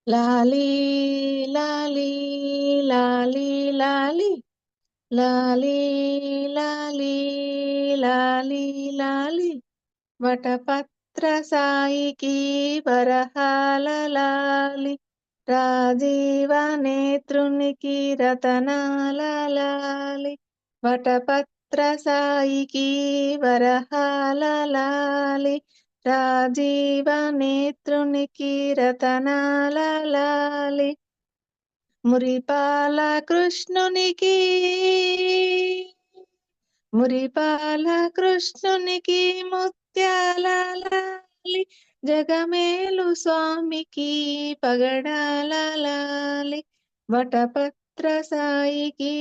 లాలీ లాలీ లాలీ లాలీ లాలీ లాలీ లాలీ లాలీ వటపత్ర సాయికి వరహాల లాలి రాజీవ నేత్రునికి రతనాల లాలి వటపత్ర సాయికి వరహాల లాలి రాజీవ నేత్రునికి రతనాల లాలి మురిపాల కృష్ణునికి మురిపాల కృష్ణునికి ముత్యాల లాలి జగమేలు స్వామికి పగడాల లాలి వటపత్ర సాయికి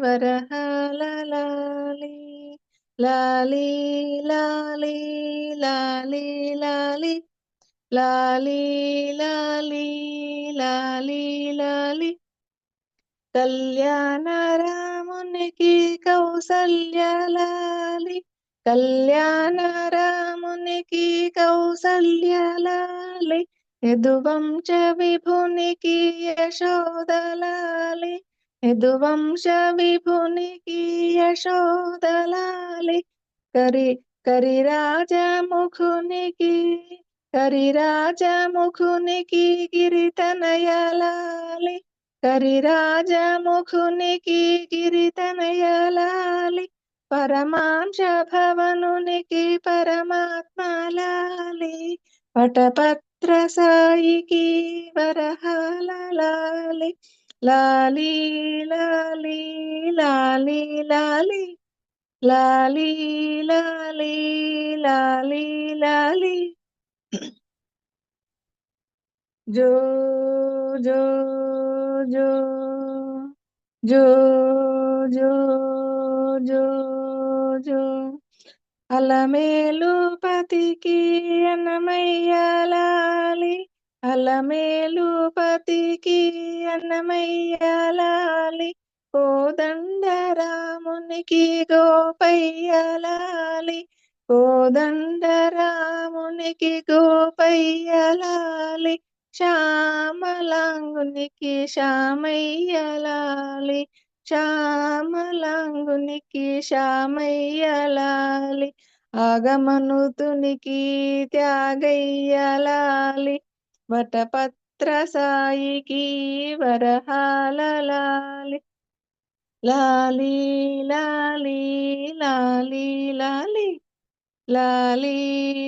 వరహాల లాలి లాలి లాలి లాలి లాలి లాలి లాలి లాలి లాలి కళ్యాణ రామునికి కౌసల్యలాలి కళ్యాణ రామునికి కౌసల్యలాలి యదువంశ విభునికి యశోదలాలి యదువంశ విభునికి యశోదలాలి కరి కరిరాజముఖునికి కరిరాజముఖునికి గిరితనయలాలి కరిరాజముఖునికి గిరితనయలాలి పరమాంశ భవనునికి పరమాత్మలాలి వటపత్ర సాయికి వరహాల లాలి లాలి లాలి లాలి లాలి లాలి లాలి లాలి లాలి జో జో జో జో జో జో జో అలమేలు పతికి అన్నమయ్యాలి అలమేలు పతికి అన్నమయ్యాలి కోదండ రామునికి గోపయ్యలాలి కోదండ రామునికి గోపయ్యలాలి శ్యామలాంగునికి శ్యామయ్యలాలి శ్యామలాంగునికి శ్యామయ్యలాలి ఆగమనుతునికి త్యాగయ్యలాలి వటపత్ర సాయికి వరహాల లాలి లాలి లాలి లాలి లాలి లాలి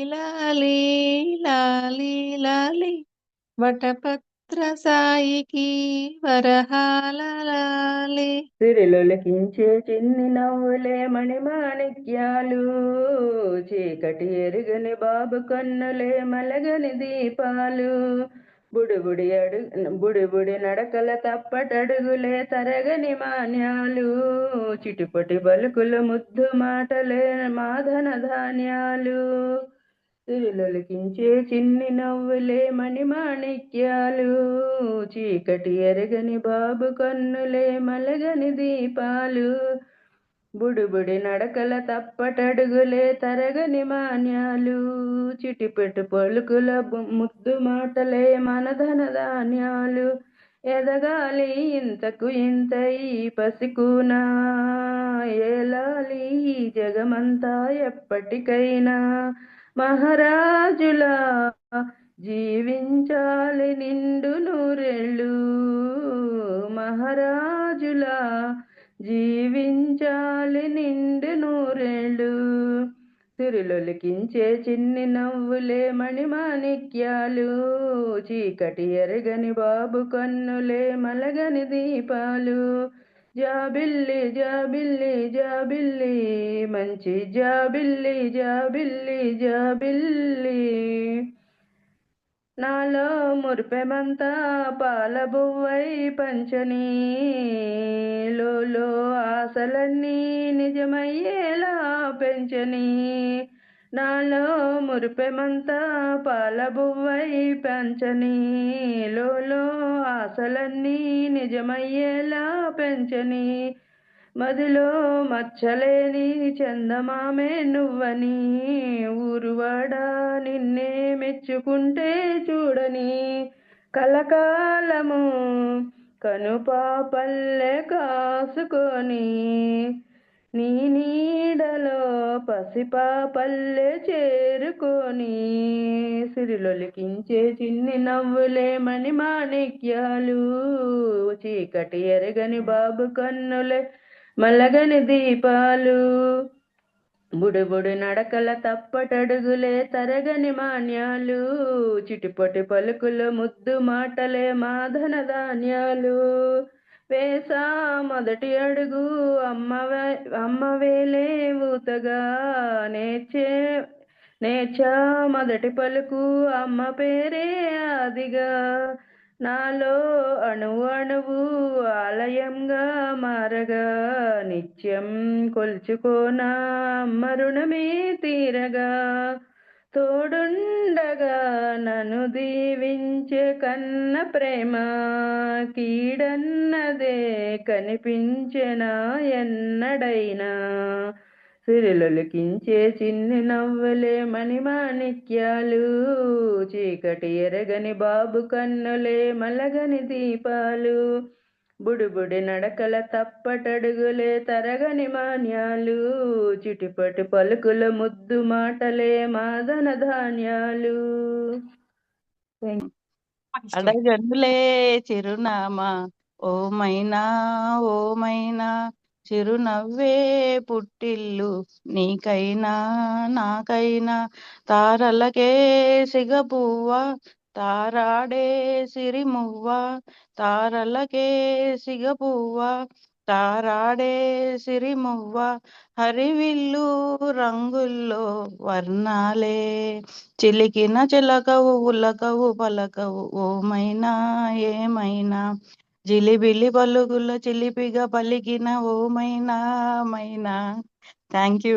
లాలి లాలి లాలి వటపత్ర సాయికి వరహాల లాలి సిరిలొలికించే చిన్ని నవ్వులే మణిమాణిక్యాలు చీకటి ఎరుగని బాబు కన్నులే మలగని దీపాలు బుడి నడకల తప్పటడుగులే తరగని మాన్యాలు చిటిపటి బలుకుల ముద్దు మాటలే మాధన ధాన్యాలు సిరిలొలికించే చిన్ని నవ్వులే మణిమాణిక్యాలు చీకటి ఎరగని బాబు కన్నులే మలగని దీపాలు బుడి నడకల తప్పటడుగులే తరగని మాన్యాలు చిటిపెట్టు పలుకుల ముద్దు మాటలే మనధన ధాన్యాలు ఎదగాలి ఇంతకు ఇంత ఈ పసికునా ఏలాలి జగమంతా ఎప్పటికైనా మహారాజులా జీవించాలి నిండు నూరేళ్ళు మహారాజులా జీవించాలి నిండు నూరేళ్ళు సిరిలొలికించే చిన్ని నవ్వులే మణిమాణిక్యాలు చీకటి ఎరగని బాబు కన్నులే మలగని దీపాలు జాబిల్లి జాబిల్లి జాబిల్లి మంచి జాబిల్లి జాబిల్లి జాబిల్లి నాలో మురిపెమంతా పాల బువ్వై పంచని లోలో ఆశలన్నీ నిజమయ్యేలా పెంచని నాలో మురిపెమంతా పాల బువ్వై పంచని లోలో ఆశలన్నీ నిజమయ్యేలా పెంచని మదిలో మచ్చలేని చందమామే నువ్వని ఊరువాడా నిన్నే మెచ్చుకుంటే చూడని కలకాలము కనుపాపల్లె కాసుకొని నీ నీడలో పసిపాపల్లె చేరుకొని సిరిలొలికించే చిన్ని నవ్వులే మణిమాణిక్యాలు చీకటి ఎరగని బాబు కన్నులే మలగని దీపాలు బుడుబుడు నడకల తప్పటడుగులే తరగని మాన్యాలు చిటిపొటి పలుకులు ముద్దు మాటలే మాధన ధాన్యాలు వేసా మొదటి అడుగు అమ్మవేలే ఊతగా నేర్చా మొదటి పలుకు అమ్మ పేరే ఆదిగా నాలో అణువు అణువు ఆలయంగా మారగా నిత్యం కొల్చుకోనా అమ్మ రుణమే తీరగా తోడుండగా నన్ను దీవించే కన్న ప్రేమ కీడన్నదే కనిపించెనా ఎన్నడైనా సిరిలొలికించే చిన్ని నవ్వులే మణిమాణిక్యాలు చీకటి ఎరగని బాబు కన్నులే మలగని దీపాలు బుడిబుడి నడకల తప్పటడుగులే తరగని మాన్యాలు చిటిపటి పలుకుల ముద్దు మాటలే మాదన ధాన్యాలు. అడగనులే చిరునామా ఓమైనా ఓమైనా చిరునవ్వే పుట్టిల్లు నీకైనా నాకైనా తారలకే సిగపువ్వ తారాడే సిరిమువ్వ తారలకే సిగపువ్వ తారాడే సిరిమువ్వ హరివిల్లు రంగుల్లో వర్ణాలే చిలికిన చిలకవు ఉలకవు పలకవు ఓమైనా ఏమైనా జిలిబిలి పలుకుల చిలిపిగా పలికిన ఓమైనా మైనా. Thank you.